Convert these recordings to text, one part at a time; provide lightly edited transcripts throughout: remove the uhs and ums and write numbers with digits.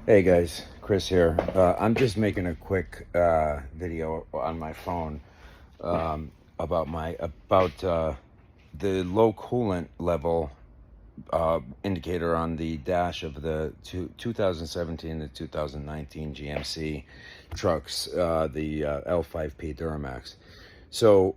Hey guys, Chris here. I'm just making a quick video on my phone about the low coolant level indicator on the dash of the 2017 to 2019 GMC trucks, the L5P Duramax. So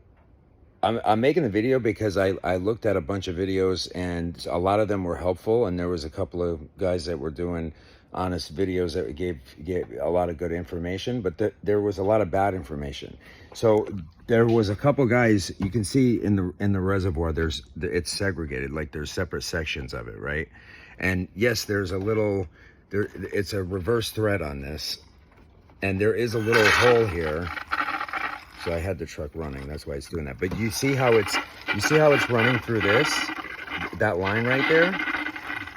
I'm making the video because I looked at a bunch of videos and a lot of them were helpful, and there was a couple of guys that were doing honest videos that gave a lot of good information, but there was a lot of bad information. So there was a couple guys, you can see in the reservoir, it's segregated, like there's separate sections of it, right? And yes, there's a little it's a reverse thread on this, and there is a little hole here. So I had the truck running, that's why it's doing that. But you see how it's running through that line right there?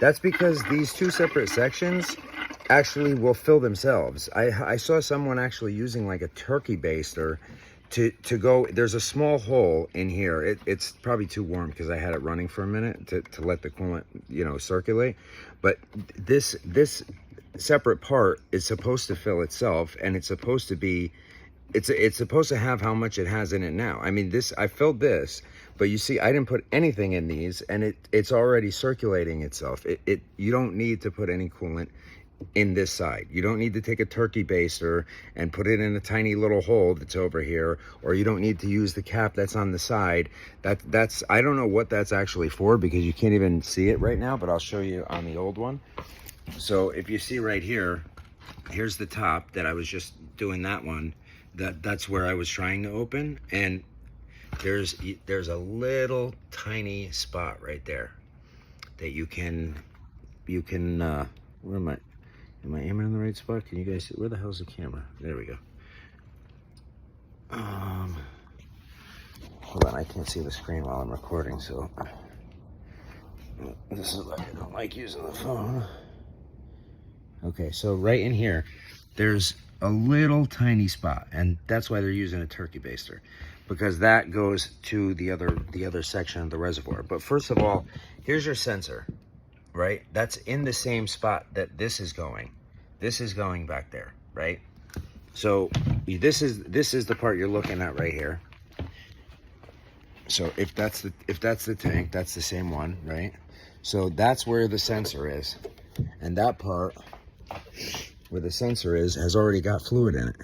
That's because these two separate sections actually will fill themselves. I saw someone actually using like a turkey baster to go. There's a small hole in here. It's probably too warm because I had it running for a minute to let the coolant, circulate. But this separate part is supposed to fill itself, and it's supposed to be, it's supposed to have how much it has in it now. I mean, I filled this, but you see, I didn't put anything in these, and it's already circulating itself. You don't need to put any coolant in this side. You don't need to take a turkey baster and put it in a tiny little hole that's over here, or you don't need to use the cap that's on the side. That's I don't know what that's actually for, because you can't even see it right now, but I'll show you on the old one. So if you see right here, here's the top that I was just doing that one. That's where I was trying to open, and there's a little tiny spot right there that you can where am I aiming in the right spot? Can you guys see? Where the hell's the camera? There we go. Hold on, I can't see the screen while I'm recording, so this is why I don't like using the phone. Okay, so right in here there's a little tiny spot, and that's why they're using a turkey baster, because that goes to the other section of the reservoir. But first of all, here's your sensor, right? That's in the same spot that this is going. This is going back there, right? So this is the part you're looking at right here. So if that's the tank, that's the same one, right? So that's where the sensor is, and that part where the sensor is has already got fluid in it.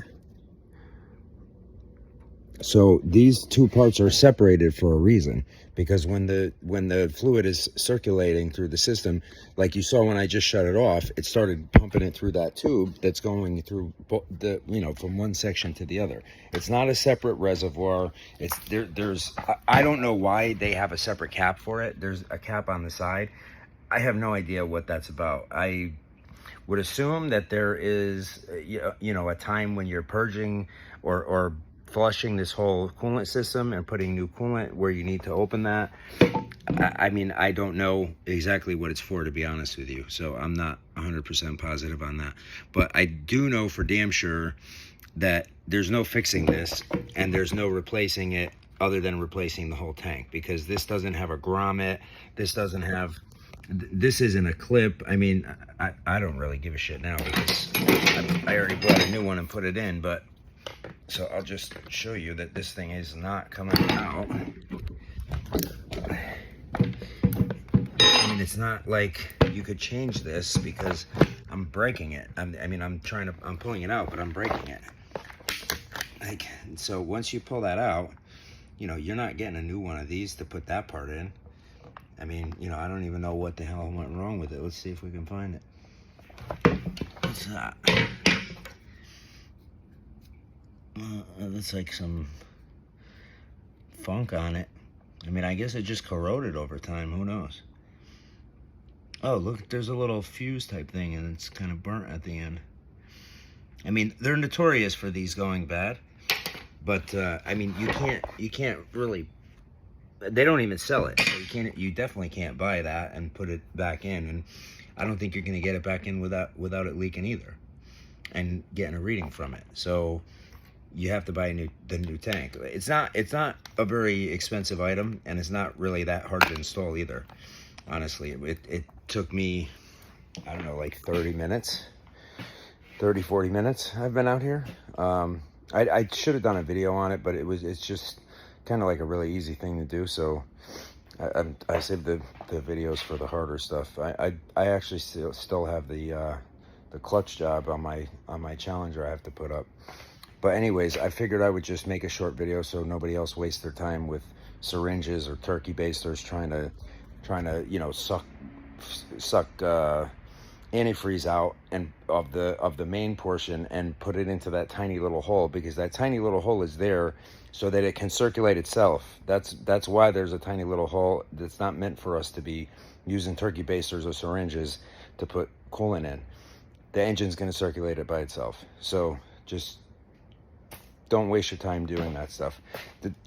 So these two parts are separated for a reason, because when the fluid is circulating through the system, like you saw when I just shut it off, it started pumping it through that tube that's going through from one section to the other. It's not a separate reservoir. I don't know why they have a separate cap for it. There's a cap on the side. I have no idea what that's about. I would assume that there is a time when you're purging or flushing this whole coolant system and putting new coolant where you need to open that. I mean, I don't know exactly what it's for, to be honest with you, so I'm not 100% positive on that. But I do know for damn sure that there's no fixing this, and there's no replacing it other than replacing the whole tank, because this doesn't have a grommet. This isn't a clip. I mean, I don't really give a shit now, because I already bought a new one and put it in. But so I'll just show you that this thing is not coming out. I mean, it's not like you could change this, because I'm breaking it. I'm pulling it out, but I'm breaking it. So once you pull that out, you're not getting a new one of these to put that part in. I mean, I don't even know what the hell went wrong with it. Let's see if we can find it. What's that? Looks like some funk on it. I mean, I guess it just corroded over time. Who knows? Oh, look, there's a little fuse type thing, and it's kind of burnt at the end. I mean, they're notorious for these going bad, but I mean, you can't really. They don't even sell it, so you definitely can't buy that and put it back in, and I don't think you're going to get it back in without it leaking either, and getting a reading from it. So you have to buy the new tank. It's not a very expensive item, and it's not really that hard to install either. Honestly, it took me, I don't know, like 30 minutes. 30-40 minutes I've been out here. I should have done a video on it, but it's just kind of like a really easy thing to do, so I saved the videos for the harder stuff. I actually still have the clutch job on my Challenger I have to put up. But anyways, I figured I would just make a short video so nobody else wastes their time with syringes or turkey basters trying to you know, suck antifreeze out and of the main portion and put it into that tiny little hole, because that tiny little hole is there so that it can circulate itself. That's why there's a tiny little hole. That's not meant for us to be using turkey basters or syringes to put coolant in. The engine's going to circulate it by itself. So just don't waste your time doing that stuff.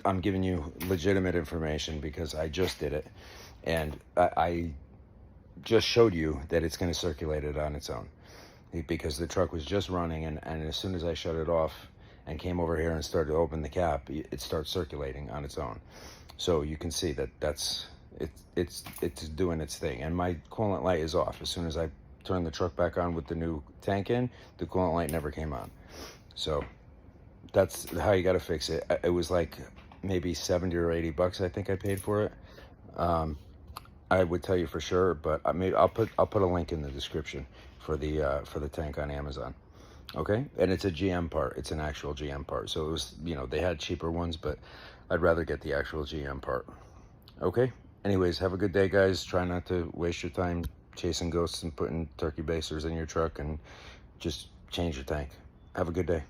I'm giving you legitimate information because I just did it, and I just showed you that it's going to circulate it on its own, because the truck was just running, and as soon as I shut it off and came over here and started to open the cap, it starts circulating on its own. So you can see that it's doing its thing. And my coolant light is off. As soon as I turned the truck back on with the new tank in, the coolant light never came on. So that's how you got to fix it. It was like maybe 70 or 80 bucks I think I paid for it. I would tell you for sure, but I'll put a link in the description for the tank on Amazon. Okay, and it's a GM part. It's an actual GM part. So it was, you know, they had cheaper ones, but I'd rather get the actual GM part. Okay. Anyways, have a good day, guys. Try not to waste your time chasing ghosts and putting turkey basters in your truck, and just change your tank. Have a good day.